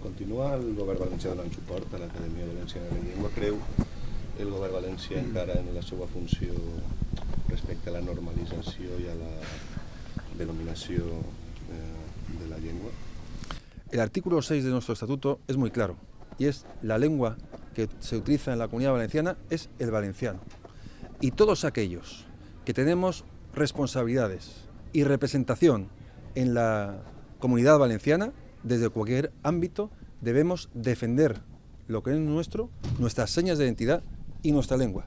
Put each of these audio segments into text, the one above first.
Continua el govern valencià donant suport a l'Acadèmia Valenciana de la Llengua? Creu el govern valencià encara en la seva funció respecte a la normalització i a la denominació de la llengua? El artículo 6 de nuestro estatuto es muy claro y es la lengua que se utiliza en la Comunidad Valenciana es el valenciano. Y todos aquellos que tenemos responsabilidades y representación en la Comunidad Valenciana, desde cualquier ámbito, debemos defender lo que es nuestro, nuestras señas de identidad y nuestra lengua.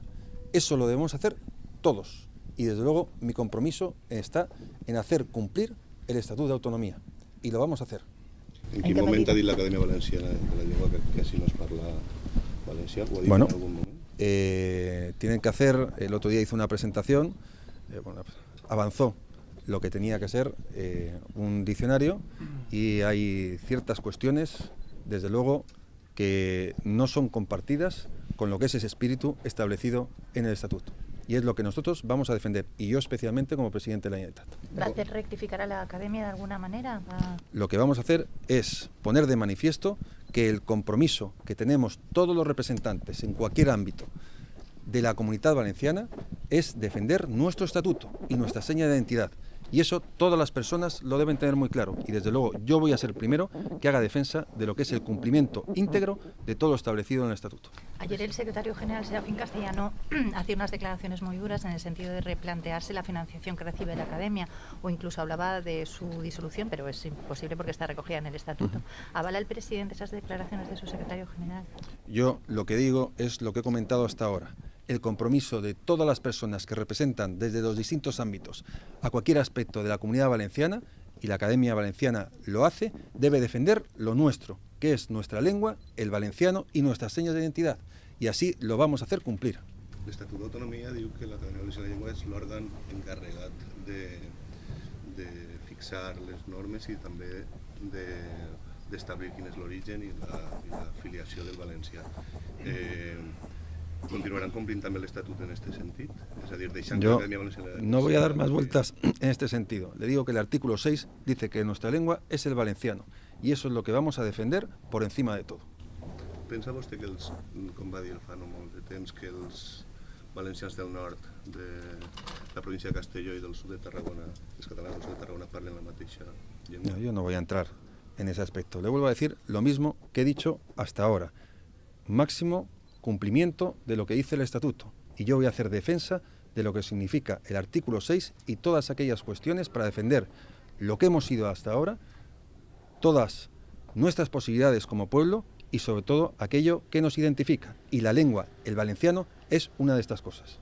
Eso lo debemos hacer todos. Y desde luego mi compromiso está en hacer cumplir el Estatuto de Autonomía. Y lo vamos a hacer. En quin moment ha dit l'Acadèmia Valenciana de la Llengua que així no es parla valencià? ¿Ho ha dit Bueno, en algún momento? Tienen que hacer, el otro día hizo una presentación, avanzó lo que tenía que ser un diccionario y hay ciertas cuestiones, desde luego, que no son compartidas con lo que es ese espíritu establecido en el Estatuto. Y es lo que nosotros vamos a defender, y yo especialmente como presidente de la Generalitat. ¿Va a hacer rectificar a la Academia de alguna manera? Lo que vamos a hacer es poner de manifiesto que el compromiso que tenemos todos los representantes en cualquier ámbito de la Comunidad Valenciana es defender nuestro estatuto y nuestra seña de identidad. Y eso todas las personas lo deben tener muy claro. Y desde luego yo voy a ser el primero que haga defensa de lo que es el cumplimiento íntegro de todo lo establecido en el estatuto. Ayer el secretario general, Serafín Castellano, hacía unas declaraciones muy duras en el sentido de replantearse la financiación que recibe la Academia, o incluso hablaba de su disolución, pero es imposible porque está recogida en el estatuto. ¿Avala el presidente esas declaraciones de su secretario general? Yo lo que digo es lo que he comentado hasta ahora. El compromiso de todas las personas que representan desde los distintos ámbitos a cualquier aspecto de la Comunidad Valenciana, y la Academia Valenciana lo hace, debe defender lo nuestro, que es nuestra lengua, el valenciano y nuestras señas de identidad. Y así lo vamos a hacer cumplir. L'Estatut d'Autonomia diu que l'Acadèmia Valenciana de la Llengua és l'òrgan encarregat de fixar les normes i també d'establir quin és l'origen i la filiació del valencià. ¿Continuarán cumpliendo también el estatuto en este sentido? Es decir, yo no voy a dar más vueltas en este sentido. Le digo que el artículo 6 dice que nuestra lengua es el valenciano y eso es lo que vamos a defender por encima de todo. Pensa vostè que com va dir fa no molt de temps, que els valencians del nord de la província de Castelló i del sud de Tarragona, els catalans del sud de Tarragona parlen la mateixa llengua? No, yo no voy a entrar en ese aspecto. Le vuelvo a decir lo mismo que he dicho hasta ahora. Máximo cumplimiento de lo que dice el estatuto y yo voy a hacer defensa de lo que significa el artículo 6 y todas aquellas cuestiones para defender lo que hemos sido hasta ahora, todas nuestras posibilidades como pueblo y sobre todo aquello que nos identifica, y la lengua, el valenciano, es una de estas cosas.